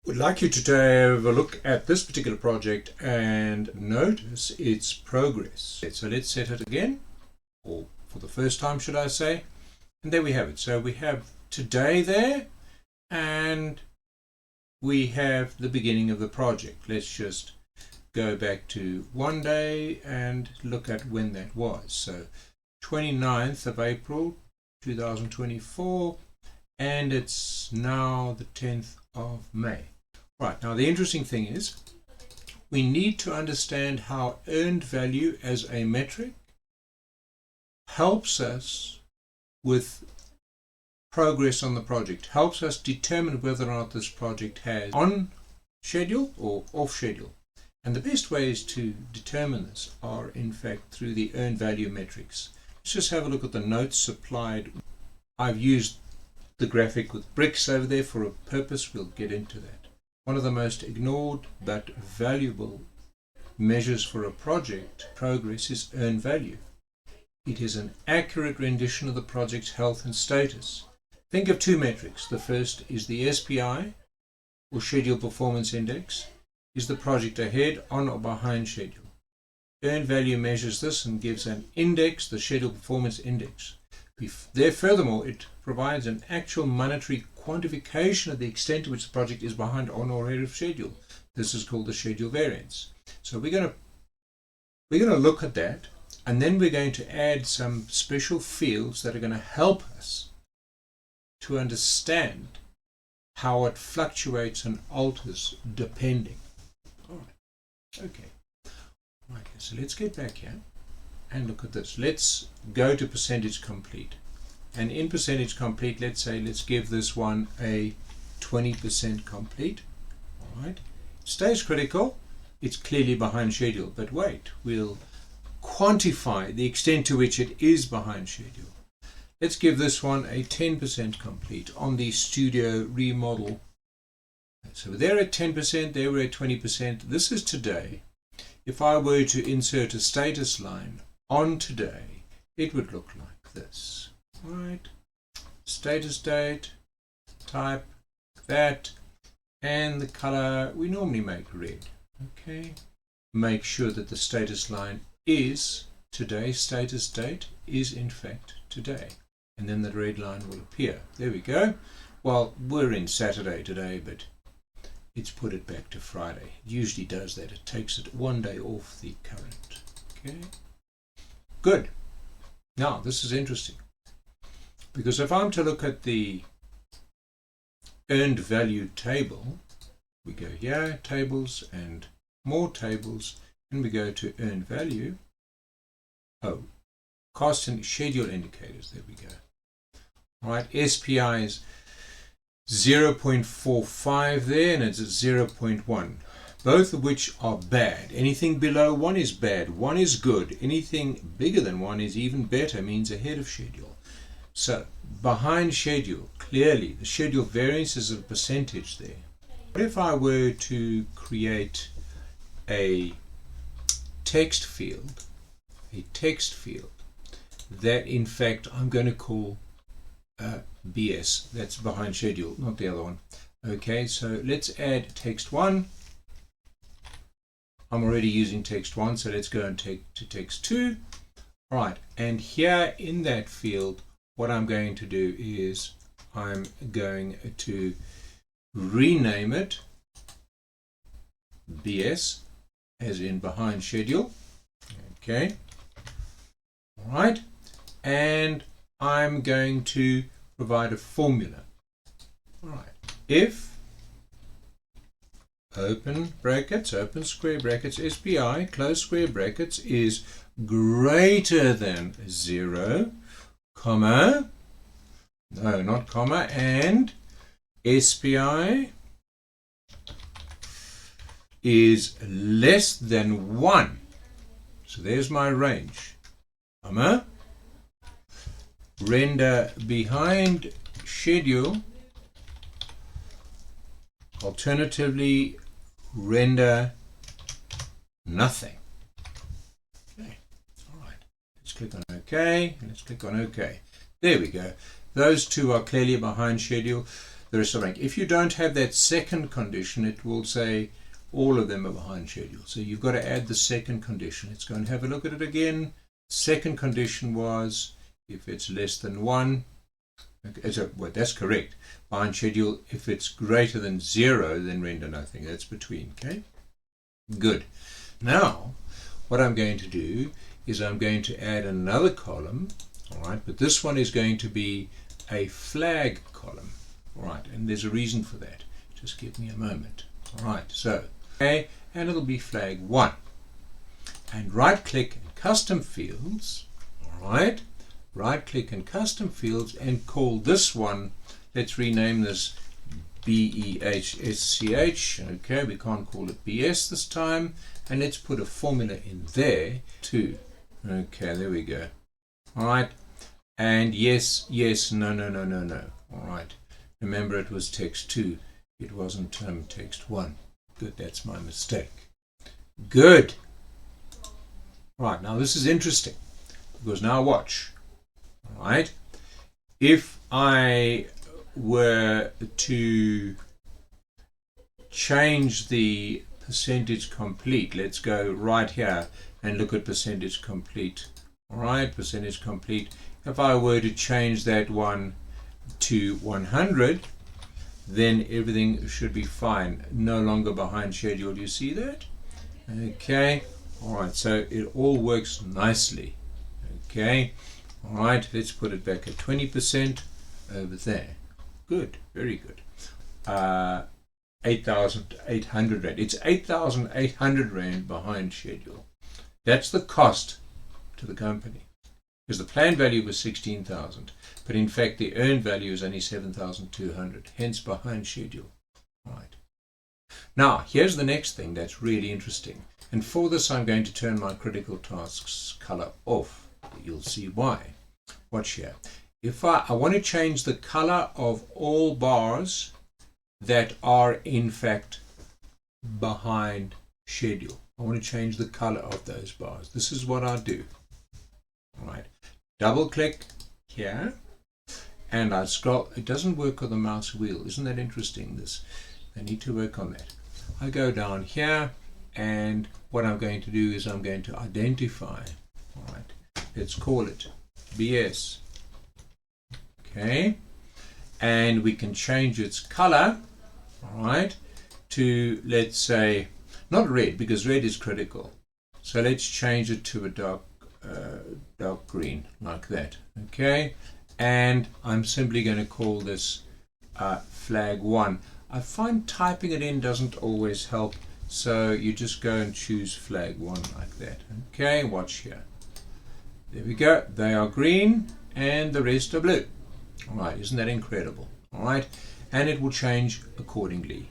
Would like you to have a look at this particular project and notice its progress. So let's set it again, or for the first time should I say, and there we have it. So we have today there and we have the beginning of the project. Let's just go back to one day and look at when that was. So 29th of April 2024, and it's now the 10th of May. Right, now the interesting thing is we need to understand how earned value as a metric helps us with progress on the project, helps us determine whether or not this project has on schedule or off schedule. And the best ways to determine this are in fact through the earned value metrics. Let's just have a look at the notes supplied. I've used the graphic with bricks over there for a purpose. We'll get into that. One of the most ignored but valuable measures for a project progress is earned value. It is an accurate rendition of the project's health and status. Think of two metrics. The first is the SPI, or Schedule Performance Index. Is the project ahead, on or behind schedule? Earned value measures this and gives an index, the Schedule Performance Index. Furthermore, it provides an actual monetary quantification of the extent to which the project is behind, on, or ahead of schedule. This is called the Schedule Variance. So we're going to look at that, and then we're going to add some special fields that are going to help us to understand how it fluctuates and alters depending. All right. Okay. Right. So let's get back here and look at this. Let's go to percentage complete. And in percentage complete, let's give this one a 20% complete. All right. Stays critical. It's clearly behind schedule. But wait, we'll quantify the extent to which it is behind schedule. Let's give this one a 10% complete on the studio remodel. So they're at 10%, they were at 20%. This is today. If I were to insert a status line on today, it would look like this. Right, status date, type that, and the color we normally make red. Okay, make sure that the status line is today, status date is in fact today, and then the red line will appear. There we go. Well, we're in Saturday today, but it's put it back to Friday. It usually does that. It takes it one day off the current. Okay, good. Now this is interesting, because if I'm to look at the earned value table, we go here, tables and more tables, and we go to earned value. Oh, cost and schedule indicators, there we go. All right, SPI is 0.45 there, and it's at 0.1, both of which are bad. Anything below 1 is bad, 1 is good. Anything bigger than 1 is even better, means ahead of schedule. So behind schedule, clearly the schedule variance is a percentage there. What if I were to create a text field that in fact I'm going to call BS, that's behind schedule, not the other one. Okay, so let's add text 1. I'm already using text 1, so let's go and take to text 2. All right, and here in that field, what I'm going to do is I'm going to rename it BS, as in behind schedule. Okay, all right, and I'm going to provide a formula. All right, if open brackets, open square brackets, SPI, close square brackets is greater than 0, comma, no, not comma, and SPI is less than 1. So there's my range, comma, render behind schedule, alternatively render nothing. Okay, all right, let's click on OK, and let's click on OK. There we go. Those two are clearly behind schedule. the rest of the rank. If you don't have that second condition, it will say all of them are behind schedule. So you've got to add the second condition. Let's go and have a look at it again. Second condition was if it's less than 1, well, that's correct, behind schedule. If it's greater than 0, then render nothing. That's between. Okay, good. Now what I'm going to do is I'm going to add another column. All right, but this one is going to be a flag column. All right, and there's a reason for that. Just give me a moment. All right, so okay, and it'll be flag 1. And right click and custom fields. All right, right click and custom fields and call this one, let's rename this BEHSCH. Okay, we can't call it BS this time, and let's put a formula in there too. Okay, there we go. All right, and yes, yes, no, no, no, no, no. All right, remember it was text 2, it wasn't text 1. Good, that's my mistake. Good. Right, now this is interesting, because now watch. All right, if I were to change the percentage complete, let's go right here and look at percentage complete. All right, percentage complete. If I were to change that one to 100, then everything should be fine. No longer behind schedule. You see that? Okay. All right, so it all works nicely. Okay. All right, let's put it back at 20% over there. Good, very good. 8,800 Rand. It's 8,800 Rand behind schedule. That's the cost to the company, because the planned value was 16,000, but in fact the earned value is only 7,200, hence behind schedule. Right. Now here's the next thing that's really interesting, and for this I'm going to turn my critical tasks color off. You'll see why. Watch here. If I want to change the color of all bars that are in fact behind schedule, I want to change the color of those bars. This is what I do. All right, double click here and I scroll. It doesn't work on the mouse wheel. Isn't that interesting? I need to work on that. I go down here, and what I'm going to do is I'm going to identify. All right, let's call it BS. Okay, and we can change its color. All right, to, let's say, not red, because red is critical. So let's change it to a dark green, like that. Okay, and I'm simply going to call this flag 1. I find typing it in doesn't always help, so you just go and choose flag 1 like that. Okay, watch here. There we go. They are green and the rest are blue. All right, isn't that incredible? All right, and it will change accordingly.